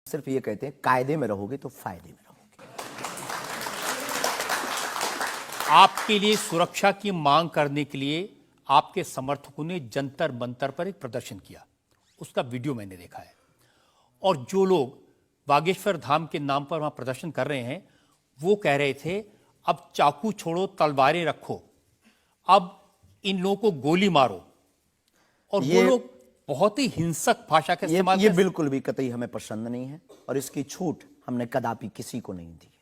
सिर्फ ये कहते हैं कायदे में रहोगे तो फायदे में रहोगे। आपके लिए सुरक्षा की मांग करने के लिए आपके समर्थकों ने जंतर मंतर पर एक प्रदर्शन किया, उसका वीडियो मैंने देखा है। और जो लोग बागेश्वर धाम के नाम पर वहां प्रदर्शन कर रहे हैं वो कह रहे थे अब चाकू छोड़ो तलवारें रखो, अब इन लोगों को गोली मारो। और वो लोग बहुत ही हिंसक भाषा का इस्तेमाल ये बिल्कुल भी कतई हमें पसंद नहीं है और इसकी छूट हमने कदापि किसी को नहीं दी है,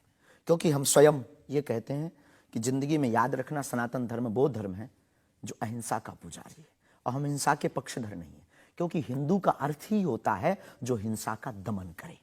क्योंकि हम स्वयं ये कहते हैं कि जिंदगी में याद रखना सनातन धर्म वो धर्म है जो अहिंसा का पुजारी है और हम हिंसा के पक्षधर नहीं है, क्योंकि हिंदू का अर्थ ही होता है जो हिंसा का दमन करे।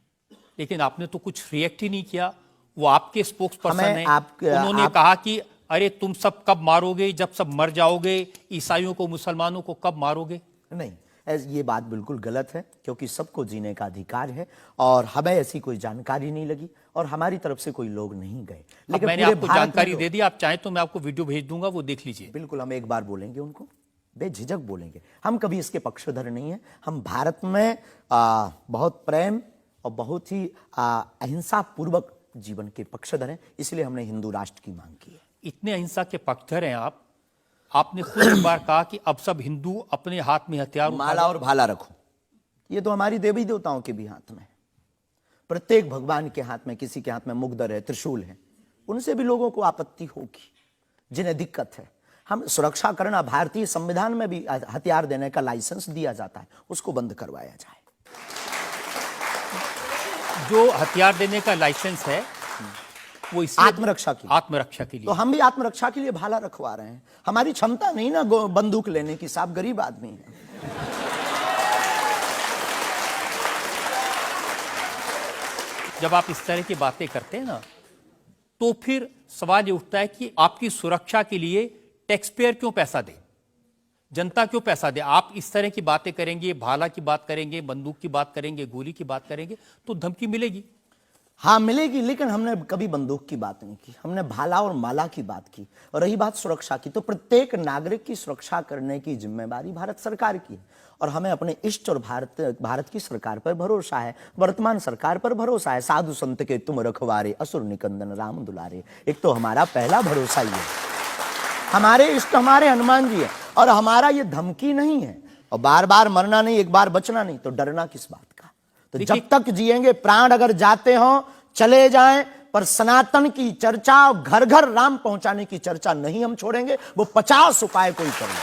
लेकिन आपने तो कुछ रिएक्ट ही नहीं किया। वो आपके स्पोक्स पर्सन हैं, उन्होंने कहा कि अरे तुम सब कब मारोगे, जब सब मर जाओगे, ईसाइयों को मुसलमानों को कब मारोगे। नहीं, ये बात बिल्कुल गलत है, क्योंकि सबको जीने का अधिकार है और हमें ऐसी कोई जानकारी नहीं लगी और हमारी तरफ से कोई लोग नहीं गए। लेकिन मैंने आपको जानकारी दे दी, आप चाहें तो मैं आपको वीडियो भेज दूंगा, वो देख लीजिए। बिल्कुल, हम एक बार बोलेंगे, उनको बेझिझक बोलेंगे। हम कभी इसके पक्षधर नहीं है। हम भारत में बहुत प्रेम और बहुत ही अहिंसा पूर्वक जीवन के पक्षधर हैं, इसलिए हमने हिंदू राष्ट्र की मांग की है। इतने अहिंसा के पक्षधर हैं आप, आपने खुद एक बार कहा कि अब सब हिंदू अपने हाथ में हथियार, माला और भाला रखो। ये तो हमारी देवी देवताओं के भी हाथ में, प्रत्येक भगवान के हाथ में, किसी के हाथ में मुगदर है, त्रिशूल है, उनसे भी लोगों को आपत्ति होगी जिन्हें दिक्कत है। हम सुरक्षा करना, भारतीय संविधान में भी हथियार देने का लाइसेंस दिया जाता है, उसको बंद करवाया जाए। जो हथियार देने का लाइसेंस है वो आत्मरक्षा के लिए। तो हम भी आत्मरक्षा के लिए भाला रखवा रहे हैं। हमारी क्षमता नहीं ना बंदूक लेने की, साहब गरीब आदमी है। जब आप इस तरह की बातें करते हैं ना, तो फिर सवाल ये उठता है कि आपकी सुरक्षा के लिए टैक्स पेयर क्यों पैसा दे, जनता क्यों पैसा दे। आप इस तरह की बातें करेंगे, भाला की बात करेंगे, बंदूक की बात करेंगे, गोली की बात करेंगे तो धमकी मिलेगी। हाँ मिलेगी, लेकिन हमने कभी बंदूक की बात नहीं की, हमने भाला और माला की बात की। और रही बात सुरक्षा की, तो प्रत्येक नागरिक की सुरक्षा करने की जिम्मेदारी भारत सरकार की है और हमें अपने इष्ट और भारत की सरकार पर भरोसा है, वर्तमान सरकार पर भरोसा है। साधु संत के तुम रखवारे, असुर निकंदन राम दुलारे, एक तो हमारा पहला भरोसा ही है। हमारे इष्ट हमारे हनुमान जी है और हमारा ये धमकी नहीं है। और बार बार मरना नहीं, एक बार बचना नहीं, तो डरना किस बात का। तो जब तक जिएंगे, प्राण अगर जाते हो चले जाएं, पर सनातन की चर्चा, घर घर राम पहुंचाने की चर्चा नहीं हम छोड़ेंगे। वो 50 उपाय कोई करें।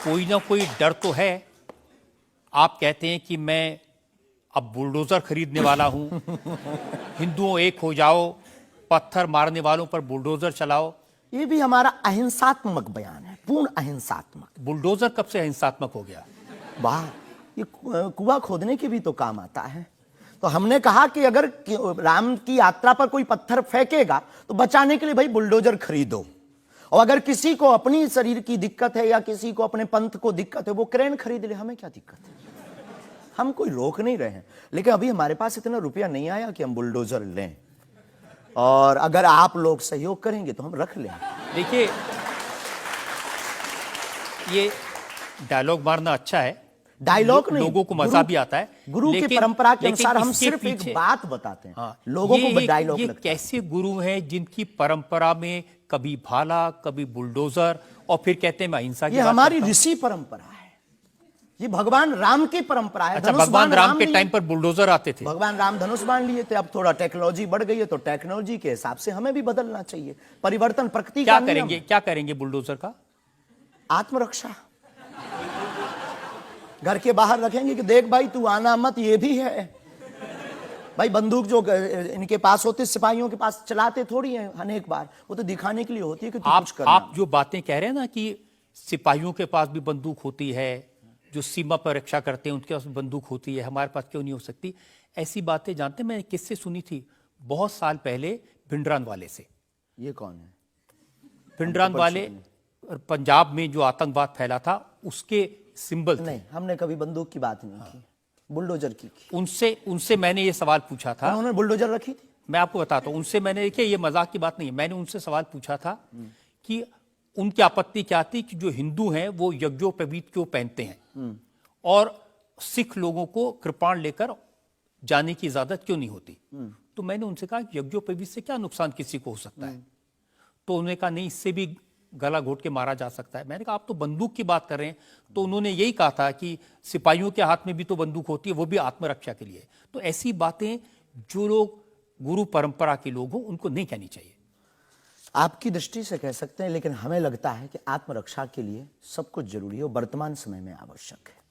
कोई ना कोई डर तो है। आप कहते हैं कि मैं अब बुलडोजर खरीदने वाला हूं, हिंदुओं एक हो जाओ, पत्थर मारने वालों पर बुलडोजर चलाओ। ये भी हमारा अहिंसात्मक बयान है, पूर्ण अहिंसात्मक। बुलडोजर कब से अहिंसात्मक हो गया? वाह, ये कुआं खोदने के भी तो काम आता है। तो हमने कहा कि अगर राम की यात्रा पर कोई पत्थर फेंकेगा तो बचाने के लिए भाई बुलडोजर खरीदो, और अगर किसी को अपनी शरीर की दिक्कत है या किसी को अपने पंथ को दिक्कत है वो क्रेन खरीद ले, हमें क्या दिक्कत है। हम कोई रोक नहीं रहे हैं, लेकिन अभी हमारे पास इतना रुपया नहीं आया कि हम बुलडोजर लें, और अगर आप लोग सहयोग करेंगे तो हम रख लें। देखिए, ये डायलॉग मारना अच्छा है, डायलॉग नहीं, लोगों को मजा भी आता है। गुरु की परंपरा के अनुसार हम सिर्फ एक बात बताते हैं। हाँ, लोगों को डायलॉग लगता है। कैसे गुरु हैं जिनकी परंपरा में कभी भाला, कभी बुलडोजर, और फिर कहते हैं मैं अहिंसा की बात करता हूं। ये हमारी ऋषि परंपरा है, ये भगवान राम की परंपरा है। अच्छा, भगवान राम के टाइम पर बुलडोजर आते थे, भगवान राम धनुष बाण लिए थे। अब थोड़ा टेक्नोलॉजी बढ़ गई है तो टेक्नोलॉजी के हिसाब से हमें भी बदलना चाहिए। परिवर्तन प्रकृति का नियम है। क्या करेंगे बुलडोजर का? आत्मरक्षा। घर के बाहर रखेंगे कि देख भाई तू आना मत, ये भी है भाई। बंदूक जो इनके पास होते, सिपाहियों के पास चलाते थोड़ी है अनेक बार, वो तो दिखाने के लिए होती है कि कुछ करना। आप जो बातें कह रहे हैं ना कि सिपाहियों के पास भी बंदूक होती है, जो सीमा पर रक्षा करते हैं उनके पास बंदूक होती है, हमारे पास क्यों नहीं हो सकती? ऐसी बातें जानते हैं, मैंने किससे सुनी थी बहुत साल पहले, भिंडरान वाले से। ये कौन है? भिंडरान वाले पंजाब में जो आतंकवाद फैला था उसके सिंबल थे। नहीं, हमने कभी बंदूक की बात नहीं की, बुलडोजर की। उनसे मैंने ये सवाल पूछा था। उन्होंने बुलडोजर रखी थी। मैं आपको बताता हूं, उनसे मैंने, देखिए ये मजाक की बात नहीं है, मैंने उनसे सवाल पूछा था कि उनकी आपत्ति क्या थी कि जो हिंदू हैं वो यज्ञोपवीत क्यों पहनते हैं। और सिख लोगों को कृपाण लेकर जाने की इजाजत क्यों नहीं होती? तो मैंने उनसे कहा कि यज्ञोपवीत से क्या नुकसान किसी को हो सकता है? तो उन्होंने कहा नहीं, इससे भी गला घोट के मारा जा सकता है। मैंने कहा आप तो बंदूक की बात कर रहे हैं। तो उन्होंने यही कहा था कि सिपाहियों के हाथ में भी तो बंदूक होती है, वो भी आत्मरक्षा के लिए। तो ऐसी बातें जो लोग गुरु परंपरा के लोग हों उनको नहीं कहनी चाहिए। आपकी दृष्टि से कह सकते हैं, लेकिन हमें लगता है कि आत्मरक्षा के लिए सब कुछ जरूरी है और वर्तमान समय में आवश्यक है।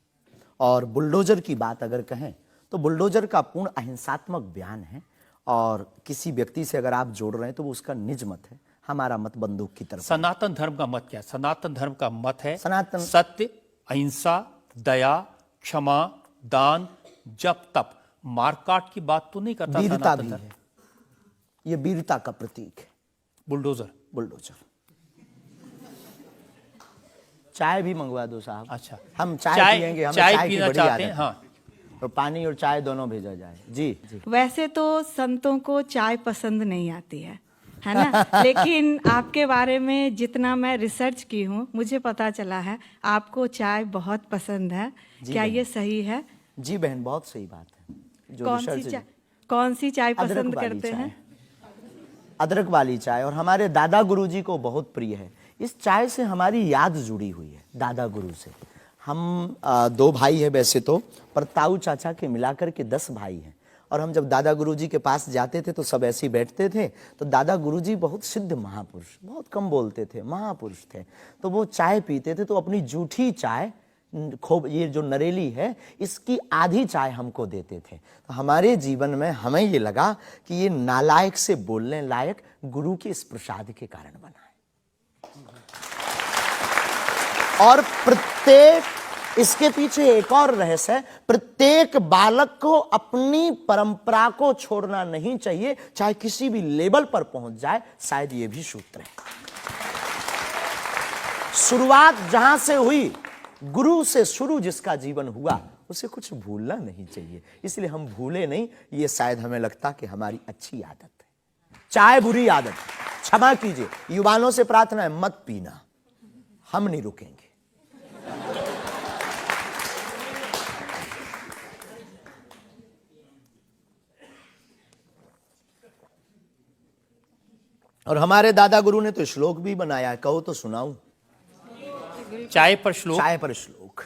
और बुलडोजर की बात अगर कहें तो बुलडोजर का पूर्ण अहिंसात्मक बयान है, और किसी व्यक्ति से अगर आप जोड़ रहे हैं तो वो उसका निज मत है। हमारा मत बंदूक की तरफ। सनातन धर्म का मत क्या है? सनातन धर्म का मत है सत्य, अहिंसा, दया, क्षमा, दान, जप, तप। मारकाट की बात तो नहीं करता। वीरता भी है, ये वीरता का प्रतीक है बुलडोजर। चाय भी मंगवा दो साहब। अच्छा, हम चाय पियेंगे, हमें चाय पीना की बड़ी चाहते हैं। आदत है। हाँ, तो पानी और चाय दोनों भेजा जाए। जी। वैसे तो संतों को चाय पसंद नहीं आती है ना? लेकिन आपके बारे में जितना मैं रिसर्च की हूँ, मुझे पता चला है आपको चाय बहुत पसंद है। क्या ये सही है? जी बहन, बहुत सही बात है। जो कौन सी चाय पसंद करते हैं? अदरक वाली चाय, और हमारे दादा गुरुजी को बहुत प्रिय है। इस चाय से हमारी याद जुड़ी हुई है दादा गुरु से। हम 2 भाई हैं वैसे तो, पर ताऊ चाचा के मिलाकर के 10 भाई हैं। और हम जब दादा गुरुजी के पास जाते थे तो सब ऐसे ही बैठते थे। तो दादा गुरुजी बहुत सिद्ध महापुरुष, बहुत कम बोलते थे, महापुरुष थे। तो वो चाय पीते थे तो अपनी जूठी चाय, खूब ये जो नरेली है, इसकी आधी चाय हमको देते थे। तो हमारे जीवन में हमें ये लगा कि ये नालायक से बोलने लायक गुरु के इस प्रसाद के कारण बना है। और प्रत्येक, इसके पीछे एक और रहस्य है, प्रत्येक बालक को अपनी परंपरा को छोड़ना नहीं चाहिए, चाहे किसी भी लेवल पर पहुंच जाए। शायद ये भी सूत्र है। शुरुआत जहां से हुई, गुरु से शुरू जिसका जीवन हुआ, उसे कुछ भूलना नहीं चाहिए। इसलिए हम भूले नहीं, ये शायद हमें लगता कि हमारी अच्छी आदत है। चाय बुरी आदत, क्षमा कीजिए। युवाओं से प्रार्थना है, मत पीना, हम नहीं रुकेंगे। और हमारे दादा गुरु ने तो श्लोक भी बनाया है, कहो तो सुनाऊं? चाय पर श्लोक। चाय पर श्लोक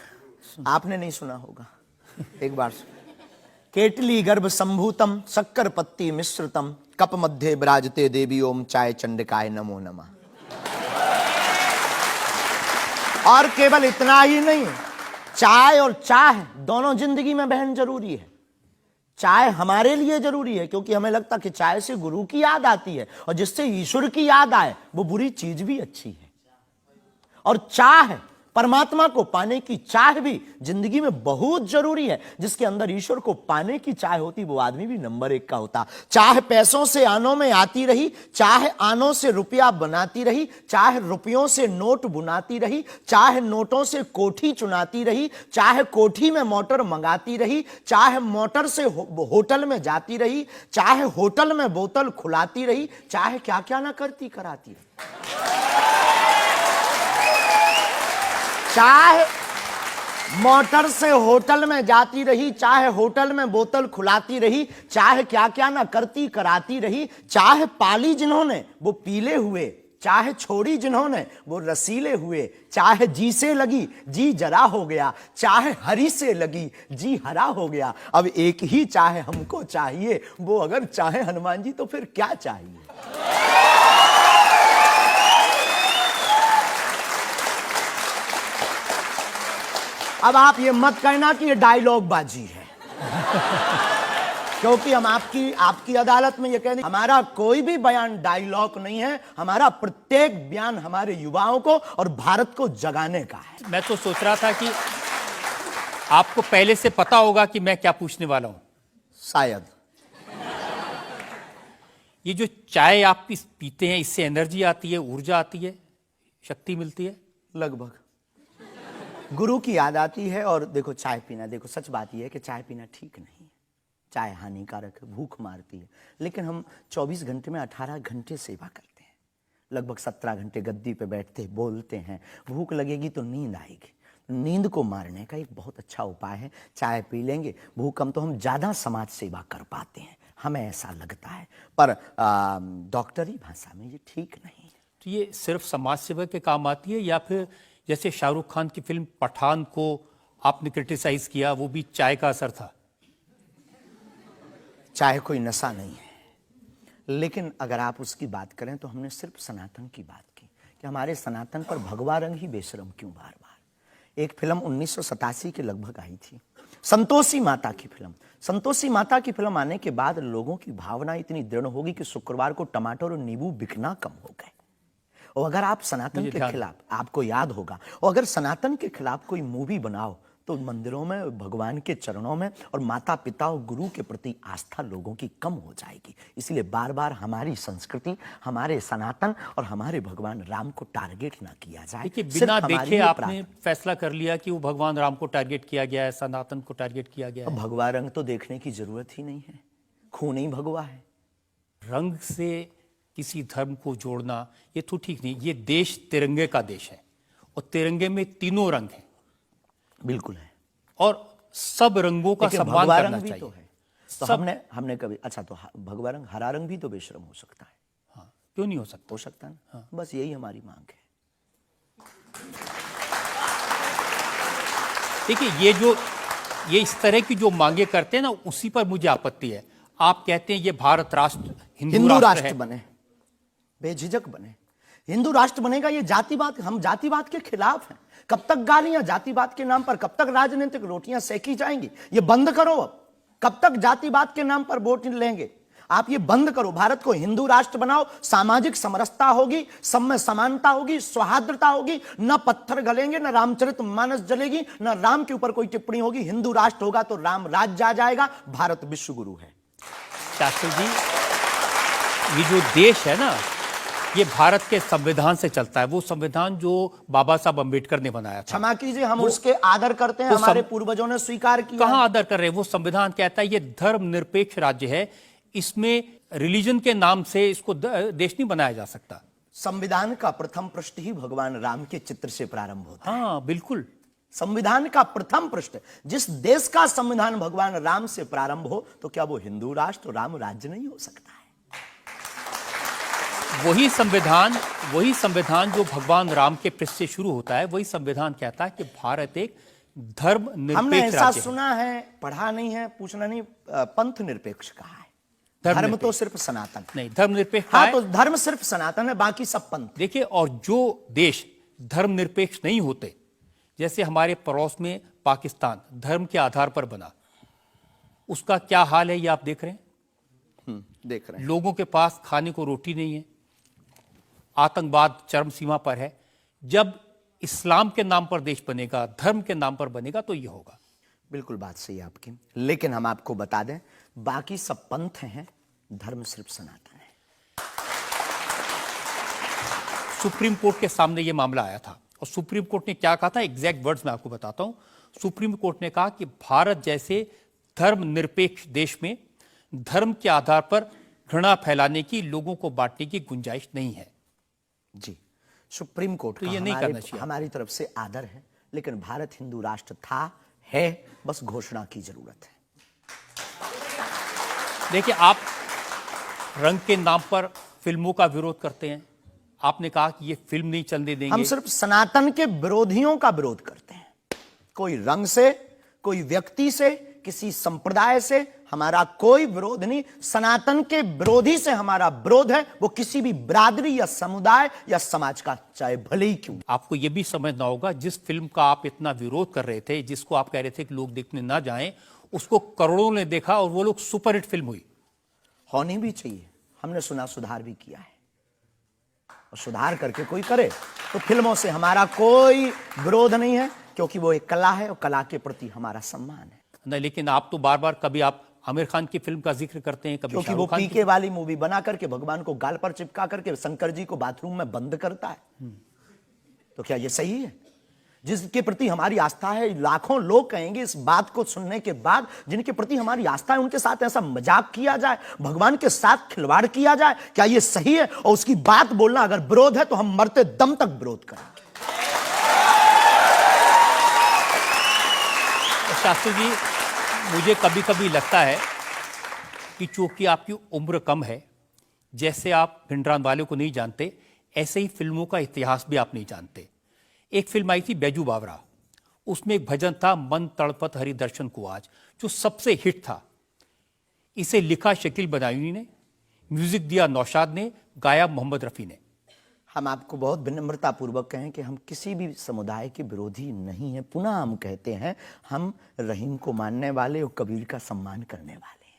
आपने नहीं सुना होगा, एक बार। केटली गर्भ संभूतम शक्कर पत्ती मिश्रितम कप मध्य विराजते देवी ओम चाय चंडिकाय नमो नमः। और केवल इतना ही नहीं, चाय और चाह दोनों जिंदगी में बहन जरूरी है। चाय हमारे लिए जरूरी है क्योंकि हमें लगता कि चाय से गुरु की याद आती है, और जिससे ईश्वर की याद आए वो बुरी चीज भी अच्छी है। और चाह, परमात्मा को पाने की चाह भी जिंदगी में बहुत जरूरी है। जिसके अंदर ईश्वर को पाने की चाह होती, वो आदमी भी नंबर 1 का होता। चाह पैसों से आनों में आती रही, चाह आनों से रुपया बनाती रही, चाह रुपयों से नोट बुनाती रही, चाह नोटों से कोठी चुनाती रही, चाह कोठी में मोटर मंगाती रही, चाह मोटर से होटल में जाती रही, चाहे होटल में बोतल खुलाती रही, चाहे क्या क्या ना करती कराती रही। चाहे मोटर से होटल में जाती रही, चाहे होटल में बोतल खुलाती रही, चाहे क्या क्या ना करती कराती रही, चाहे पाली जिन्होंने वो पीले हुए, चाहे छोड़ी जिन्होंने वो रसीले हुए, चाहे जी से लगी जी जरा हो गया, चाहे हरी से लगी जी हरा हो गया। अब एक ही चाहे हमको चाहिए, वो अगर चाहे हनुमान जी तो फिर क्या चाहिए। अब आप ये मत कहना कि ये डायलॉग बाजी है क्योंकि हम आपकी अदालत में ये कह दें, हमारा कोई भी बयान डायलॉग नहीं है। हमारा प्रत्येक बयान हमारे युवाओं को और भारत को जगाने का है। मैं तो सोच रहा था कि आपको पहले से पता होगा कि मैं क्या पूछने वाला हूं। शायद ये जो चाय आप पीते हैं, इससे एनर्जी आती है, ऊर्जा आती है, शक्ति मिलती है? लगभग गुरु की याद आती है। और देखो चाय पीना, देखो सच बात यह है कि चाय पीना ठीक नहीं है, चाय हानिकारक है, भूख मारती है। लेकिन हम 24 घंटे में 18 घंटे सेवा करते हैं, लगभग 17 घंटे गद्दी पे बैठते बोलते हैं। भूख लगेगी तो नींद आएगी, नींद को मारने का एक बहुत अच्छा उपाय है। चाय पी लेंगे, भूख कम, तो हम ज़्यादा समाज सेवा कर पाते हैं, हमें ऐसा लगता है। पर डॉक्टरी भाषा में ये ठीक नहीं है। तो ये सिर्फ समाज सेवा के काम आती है, या फिर जैसे शाहरुख खान की फिल्म पठान को आपने क्रिटिसाइज किया, वो भी चाय का असर था? चाय कोई नशा नहीं है, लेकिन अगर आप उसकी बात करें तो हमने सिर्फ सनातन की बात की कि हमारे सनातन पर भगवा रंग ही बेशरम क्यों बार बार। एक फिल्म 1987 के लगभग आई थी, संतोषी माता की फिल्म। संतोषी माता की फिल्म आने के बाद लोगों की भावना इतनी दृढ़ होगी कि शुक्रवार को टमाटर और नींबू बिकना कम हो गए। और अगर आप सनातन के खिलाफ, आपको याद होगा, और अगर सनातन के खिलाफ कोई मूवी बनाओ तो मंदिरों में, भगवान के चरणों में और माता पिता और गुरु के प्रति आस्था लोगों की कम हो जाएगी। इसलिए बार बार हमारी संस्कृति, हमारे सनातन और हमारे भगवान राम को टारगेट ना किया जाए। देखिए, बिना देखे आपने फैसला कर लिया कि वो भगवान राम को टारगेट किया गया है, सनातन को टारगेट किया गया है। भगवा रंग तो देखने की जरूरत ही नहीं है, खून ही भगवा है। रंग से किसी धर्म को जोड़ना ये तो ठीक नहीं। ये देश तिरंगे का देश है, और तिरंगे में तीनों रंग हैं। बिल्कुल है, और सब रंगों का सम्मान करना चाहिए। तो है, तो हमने कभी, अच्छा, तो भगवा रंग, हरा रंग भी तो बेशरम हो सकता है। हाँ, क्यों नहीं हो सकता? हो सकता है ना। हाँ। बस यही हमारी मांग है। देखिए, ये इस तरह की जो मांगे करते हैं ना, उसी पर मुझे आपत्ति है। आप कहते हैं ये भारत राष्ट्र हिंदू राष्ट्र बने, बेझिझक बने, हिंदू राष्ट्र बनेगा। ये जातिवाद, हम जातिवाद के खिलाफ हैं। कब तक गालियां जातिवाद के नाम पर, कब तक राजनीतिक रोटियां सेकी जाएंगी? ये बंद करो अब। कब तक जातिवाद के नाम पर वोट लेंगे? आप ये बंद करो। भारत को हिंदू राष्ट्र बनाओ, सामाजिक समरसता होगी, सब में समानता होगी, सौहार्दता होगी, न पत्थर गलेंगे, न रामचरितमानस जलेगी, न राम के ऊपर कोई टिप्पणी होगी। हिंदू राष्ट्र होगा तो राम राज्य आ जाएगा। भारत विश्व गुरु है। शास्त्री जी, ये जो देश है ना, ये भारत के संविधान से चलता है। वो संविधान जो बाबा साहब अंबेडकर ने बनाया था। क्षमा कीजिए, हम उसके आदर करते हैं, हमारे पूर्वजों ने स्वीकार किया। कहां आदर कर रहे हैं? वो संविधान कहता है ये धर्मनिरपेक्ष राज्य है, इसमें रिलीजन के नाम से इसको देश नहीं बनाया जा सकता। संविधान का प्रथम पृष्ठ ही भगवान राम के चित्र से प्रारंभ होता है। हाँ, बिल्कुल। संविधान का प्रथम पृष्ठ, जिस देश का संविधान भगवान राम से प्रारंभ हो, तो क्या वो हिंदू राष्ट्र, राम राज्य नहीं हो सकता है? वही संविधान जो भगवान राम के पृष्ठ से शुरू होता है, वही संविधान कहता है कि भारत एक धर्मनिरपेक्ष राज्य है। हमने ऐसा सुना है, पढ़ा नहीं है, पूछना नहीं, पंथ निरपेक्ष कहा है। धर्म तो सिर्फ सनातन नहीं, धर्मनिरपेक्ष। हाँ, तो धर्म सिर्फ सनातन है, बाकी सब पंथ। देखिए, और जो देश धर्मनिरपेक्ष नहीं होते, जैसे हमारे पड़ोस में पाकिस्तान धर्म के आधार पर बना, उसका क्या हाल है ये आप देख रहे हैं। देख रहे हैं। लोगों के पास खाने को रोटी नहीं है, आतंकवाद चरम सीमा पर है। जब इस्लाम के नाम पर देश बनेगा, धर्म के नाम पर बनेगा, तो ये होगा। बिल्कुल बात सही है आपकी, लेकिन हम आपको बता दें, बाकी सब पंथ हैं, धर्म सिर्फ सनातन है। सुप्रीम कोर्ट के सामने ये मामला आया था, और सुप्रीम कोर्ट ने क्या कहा था, एग्जैक्ट वर्ड्स मैं आपको बताता हूं। सुप्रीम कोर्ट ने कहा कि भारत जैसे धर्मनिरपेक्ष देश में धर्म के आधार पर घृणा फैलाने की, लोगों को बांटने की गुंजाइश नहीं है। जी, सुप्रीम कोर्ट तो का ये नहीं करना चाहिए। हमारी तरफ से आदर है, लेकिन भारत हिंदू राष्ट्र था, है, बस घोषणा की जरूरत है। देखिए, आप रंग के नाम पर फिल्मों का विरोध करते हैं। आपने कहा कि ये फिल्म नहीं चलने देंगे। हम सिर्फ सनातन के विरोधियों का विरोध करते हैं। कोई रंग से, कोई व्यक्ति से, किसी संप्रदाय से हमारा कोई विरोध नहीं। सनातन के विरोधी से हमारा विरोध है, वो किसी भी बिरादरी या समुदाय या समाज का, चाहे भले ही क्यों। आपको यह भी समझना होगा, जिस फिल्म का आप इतना विरोध कर रहे थे, जिसको आप कह रहे थे कि लोग देखने ना जाएं, उसको करोड़ों ने देखा और वो लोग सुपरहिट फिल्म हुई। होनी भी चाहिए। हमने सुना सुधार भी किया है, और सुधार करके कोई करे तो फिल्मों से हमारा कोई विरोध नहीं है, क्योंकि वो एक कला है और कला के प्रति हमारा सम्मान है। नहीं, लेकिन आप तो बार बार, कभी आप आमिर खान की फिल्म का जिक्र करते हैं, कभी क्योंकि वो पीके वाली मूवी बना करके भगवान को गाल पर चिपका करके शंकर जी को बाथरूम में बंद करता है। तो क्या ये सही है? जिसके प्रति हमारी आस्था है, लाखों लोग कहेंगे इस बात को सुनने के बाद, जिनके प्रति हमारी आस्था है, उनके साथ ऐसा मजाक किया जाए, भगवान के साथ खिलवाड़ किया जाए, क्या ये सही है? और उसकी बात बोलना अगर विरोध है तो हम मरते दम तक विरोध करेंगे। शास्त्री जी, मुझे कभी कभी लगता है कि चूंकि आपकी उम्र कम है, जैसे आप भिंडरान वाले को नहीं जानते, ऐसे ही फिल्मों का इतिहास भी आप नहीं जानते। एक फिल्म आई थी बैजू बावरा, उसमें एक भजन था मन तड़पत हरि दर्शन को आज, जो सबसे हिट था। इसे लिखा शकील बदायूनी ने, म्यूजिक दिया नौशाद ने, गाया मोहम्मद रफ़ी ने। हम आपको बहुत विनम्रता पूर्वक कहें कि हम किसी भी समुदाय के विरोधी नहीं हैं। पुनः हम कहते हैं, हम रहीम को मानने वाले और कबीर का सम्मान करने वाले हैं।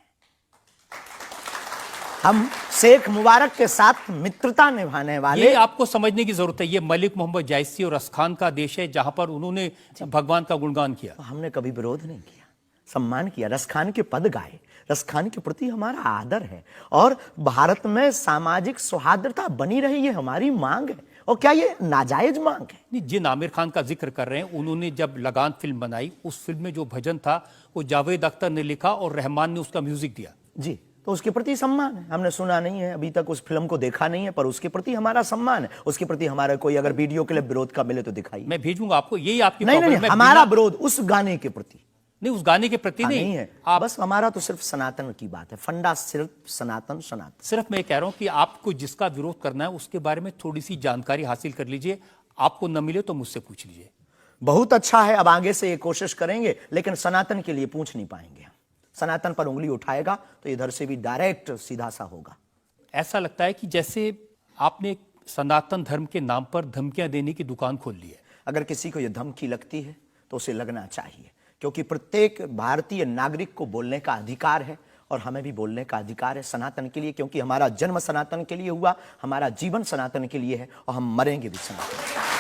हम शेख मुबारक के साथ मित्रता निभाने वाले। ये आपको समझने की जरूरत है, ये मलिक मोहम्मद जायसी और रसखान का देश है, जहां पर उन्होंने भगवान का गुणगान किया। हमने कभी विरोध नहीं किया, सम्मान किया, रसखान के पद गाए। रसखान के प्रति हमारा आदर है और भारत में सामाजिक सौहार्दता बनी रही, ये हमारी मांग है। और क्या ये नाजायज मांग है? नहीं, जिन आमिर खान का जिक्र कर रहे हैं, उन्होंने जब लगान फिल्म बनाई, उस फिल्म में जो भजन था वो जावेद अख्तर ने लिखा और रहमान ने उसका म्यूजिक दिया। जी, तो उसके प्रति सम्मान है। हमने सुना नहीं है, अभी तक उस फिल्म को देखा नहीं है, पर उसके प्रति हमारा सम्मान है। उसके प्रति हमारा कोई अगर वीडियो के लिए विरोध का मिले तो दिखाइए। मैं भेजूंगा आपको, यही आपकी नहीं, प्रॉब्लम है। हमारा विरोध उस गाने के प्रति नहीं, उस गाने के प्रति नहीं है। आप बस हमारा तो सिर्फ सनातन की बात है, फंडा सिर्फ सनातन सनातन। सिर्फ मैं कह रहा हूं कि आपको जिसका विरोध करना है उसके बारे में थोड़ी सी जानकारी हासिल कर लीजिए। आपको न मिले तो मुझसे पूछ लीजिए। बहुत अच्छा है, अब आगे से ये कोशिश करेंगे, लेकिन सनातन के लिए पूछ नहीं पाएंगे हम। सनातन पर उंगली उठाएगा तो इधर से भी डायरेक्ट सीधा सा होगा। ऐसा लगता है कि जैसे आपने सनातन धर्म के नाम पर धमकियां देने की दुकान खोल ली है। अगर किसी को यह धमकी लगती है तो उसे लगना चाहिए, क्योंकि प्रत्येक भारतीय नागरिक को बोलने का अधिकार है और हमें भी बोलने का अधिकार है सनातन के लिए, क्योंकि हमारा जन्म सनातन के लिए हुआ, हमारा जीवन सनातन के लिए है और हम मरेंगे भी सनातन के लिए।